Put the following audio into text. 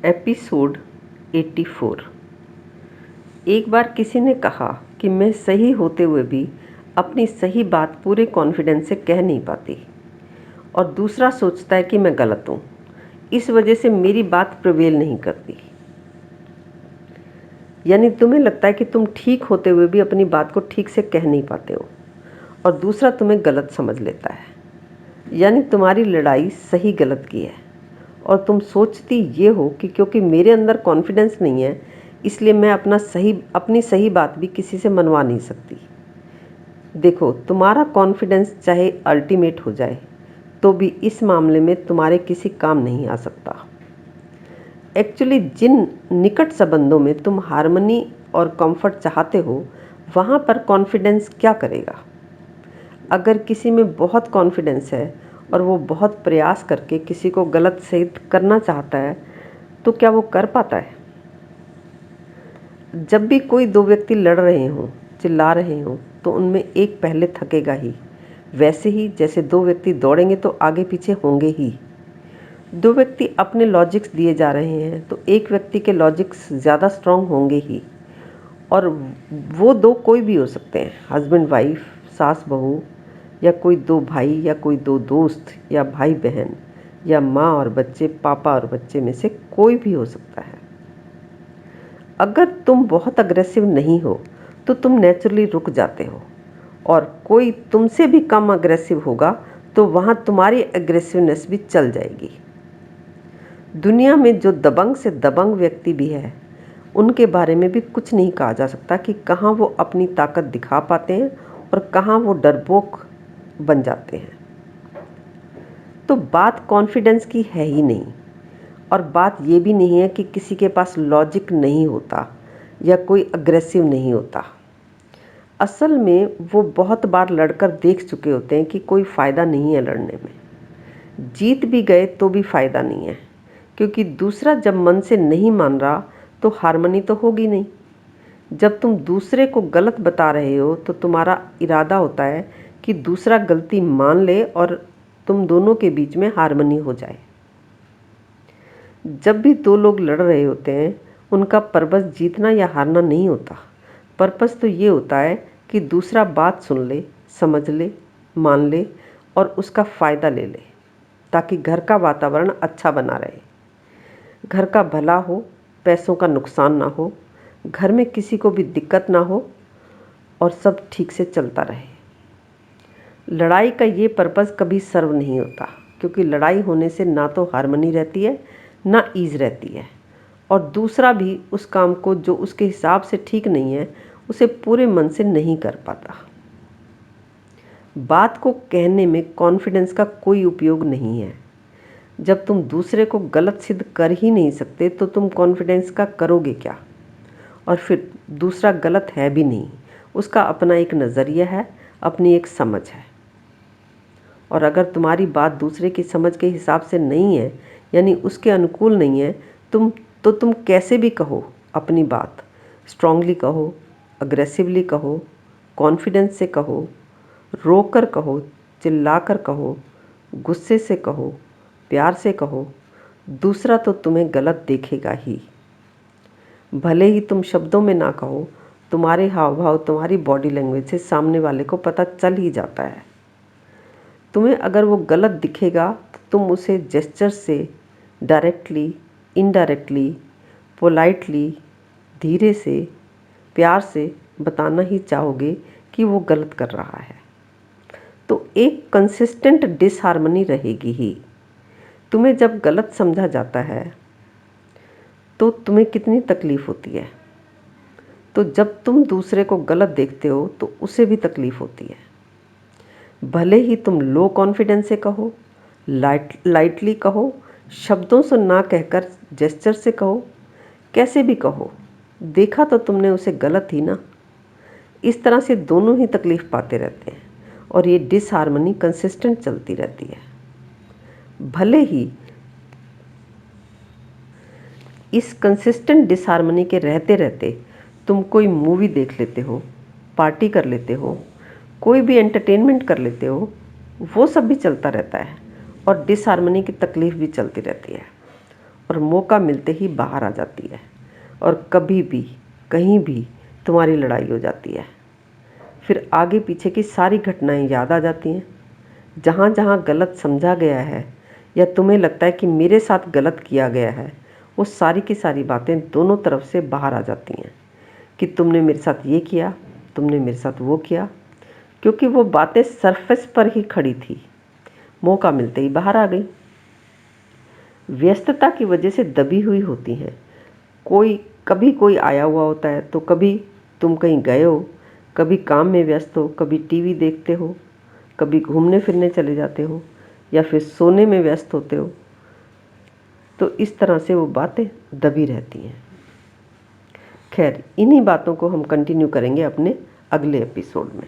Episode 84। एक बार किसी ने कहा कि मैं सही होते हुए भी अपनी सही बात पूरे कॉन्फिडेंस से कह नहीं पाती और दूसरा सोचता है कि मैं गलत हूँ, इस वजह से मेरी बात प्रिवेल नहीं करती। यानी तुम्हें लगता है कि तुम ठीक होते हुए भी अपनी बात को ठीक से कह नहीं पाते हो और दूसरा तुम्हें गलत समझ लेता है। यानी तुम्हारी लड़ाई सही गलत की है और तुम सोचती ये हो कि क्योंकि मेरे अंदर कॉन्फिडेंस नहीं है इसलिए मैं अपनी सही बात भी किसी से मनवा नहीं सकती। देखो, तुम्हारा कॉन्फिडेंस चाहे अल्टीमेट हो जाए तो भी इस मामले में तुम्हारे किसी काम नहीं आ सकता। एक्चुअली जिन निकट संबंधों में तुम हार्मनी और कंफर्ट चाहते हो वहाँ पर कॉन्फिडेंस क्या करेगा। अगर किसी में बहुत कॉन्फिडेंस है और वो बहुत प्रयास करके किसी को गलत सिद्ध करना चाहता है तो क्या वो कर पाता है। जब भी कोई दो व्यक्ति लड़ रहे हों, चिल्ला रहे हों, तो उनमें एक पहले थकेगा ही। वैसे ही जैसे दो व्यक्ति दौड़ेंगे तो आगे पीछे होंगे ही। दो व्यक्ति अपने लॉजिक्स दिए जा रहे हैं तो एक व्यक्ति के लॉजिक्स ज़्यादा स्ट्रांग होंगे ही। और वो दो कोई भी हो सकते हैं, हस्बैंड वाइफ, सास बहू, या कोई दो भाई, या कोई दो दोस्त, या भाई बहन, या माँ और बच्चे, पापा और बच्चे में से कोई भी हो सकता है। अगर तुम बहुत अग्रेसिव नहीं हो तो तुम नेचुरली रुक जाते हो और कोई तुमसे भी कम अग्रेसिव होगा तो वहाँ तुम्हारी एग्रेसिवनेस भी चल जाएगी। दुनिया में जो दबंग से दबंग व्यक्ति भी है उनके बारे में भी कुछ नहीं कहा जा सकता कि कहाँ वो अपनी ताकत दिखा पाते हैं और कहाँ वो डरपोक बन जाते हैं। तो बात कॉन्फिडेंस की है ही नहीं। और बात ये भी नहीं है कि किसी के पास लॉजिक नहीं होता या कोई अग्रेसिव नहीं होता। असल में वो बहुत बार लड़कर देख चुके होते हैं कि कोई फ़ायदा नहीं है लड़ने में। जीत भी गए तो भी फ़ायदा नहीं है, क्योंकि दूसरा जब मन से नहीं मान रहा तो हार्मनी तो होगी नहीं। जब तुम दूसरे को गलत बता रहे हो तो तुम्हारा इरादा होता है कि दूसरा गलती मान ले और तुम दोनों के बीच में हार्मनी हो जाए। जब भी दो लोग लड़ रहे होते हैं उनका पर्पस जीतना या हारना नहीं होता। पर्पस तो ये होता है कि दूसरा बात सुन ले, समझ ले, मान ले और उसका फ़ायदा ले ले, ताकि घर का वातावरण अच्छा बना रहे, घर का भला हो, पैसों का नुकसान ना हो, घर में किसी को भी दिक्कत ना हो और सब ठीक से चलता रहे। लड़ाई का ये पर्पस कभी सर्व नहीं होता, क्योंकि लड़ाई होने से ना तो हार्मनी रहती है ना ईज़ रहती है और दूसरा भी उस काम को जो उसके हिसाब से ठीक नहीं है उसे पूरे मन से नहीं कर पाता। बात को कहने में कॉन्फिडेंस का कोई उपयोग नहीं है। जब तुम दूसरे को गलत सिद्ध कर ही नहीं सकते तो तुम कॉन्फिडेंस का करोगे क्या। और फिर दूसरा गलत है भी नहीं, उसका अपना एक नज़रिया है, अपनी एक समझ है। और अगर तुम्हारी बात दूसरे की समझ के हिसाब से नहीं है, यानी उसके अनुकूल नहीं है, तुम कैसे भी कहो अपनी बात, स्ट्रांगली कहो, अग्रेसिवली कहो, कॉन्फिडेंस से कहो, रोकर कहो, चिल्लाकर कहो, गुस्से से कहो, प्यार से कहो, दूसरा तो तुम्हें गलत देखेगा ही। भले ही तुम शब्दों में ना कहो, तुम्हारे हाव भाव, तुम्हारी बॉडी लैंग्वेज से सामने वाले को पता चल ही जाता है। तुम्हें अगर वो गलत दिखेगा तो तुम उसे जेस्चर से, डायरेक्टली, इनडायरेक्टली, पोलाइटली, धीरे से, प्यार से बताना ही चाहोगे कि वो गलत कर रहा है। तो एक कंसिस्टेंट डिसहार्मनी रहेगी ही। तुम्हें जब गलत समझा जाता है तो तुम्हें कितनी तकलीफ़ होती है। तो जब तुम दूसरे को गलत देखते हो तो उसे भी तकलीफ़ होती है। भले ही तुम लो कॉन्फिडेंस से कहो, लाइटली कहो, शब्दों से ना कहकर जेस्चर से कहो, कैसे भी कहो, देखा तो तुमने उसे गलत ही ना। इस तरह से दोनों ही तकलीफ़ पाते रहते हैं और ये डिसहार्मनी कंसिस्टेंट चलती रहती है। भले ही इस कंसिस्टेंट डिसहार्मनी के रहते रहते तुम कोई मूवी देख लेते हो, पार्टी कर लेते हो, कोई भी एंटरटेनमेंट कर लेते हो, वो सब भी चलता रहता है और डिसहार्मनी की तकलीफ़ भी चलती रहती है। और मौका मिलते ही बाहर आ जाती है और कभी भी कहीं भी तुम्हारी लड़ाई हो जाती है। फिर आगे पीछे की सारी घटनाएं याद आ जाती हैं। जहाँ जहाँ गलत समझा गया है या तुम्हें लगता है कि मेरे साथ गलत किया गया है, वो सारी की सारी बातें दोनों तरफ से बाहर आ जाती हैं कि तुमने मेरे साथ ये किया, तुमने मेरे साथ वो किया, क्योंकि वो बातें सरफेस पर ही खड़ी थी, मौका मिलते ही बाहर आ गई। व्यस्तता की वजह से दबी हुई होती हैं। कभी कोई आया हुआ होता है तो कभी तुम कहीं गए हो, कभी काम में व्यस्त हो, कभी टीवी देखते हो, कभी घूमने फिरने चले जाते हो या फिर सोने में व्यस्त होते हो। तो इस तरह से वो बातें दबी रहती हैं। खैर, इन्हीं बातों को हम कंटिन्यू करेंगे अपने अगले एपिसोड में।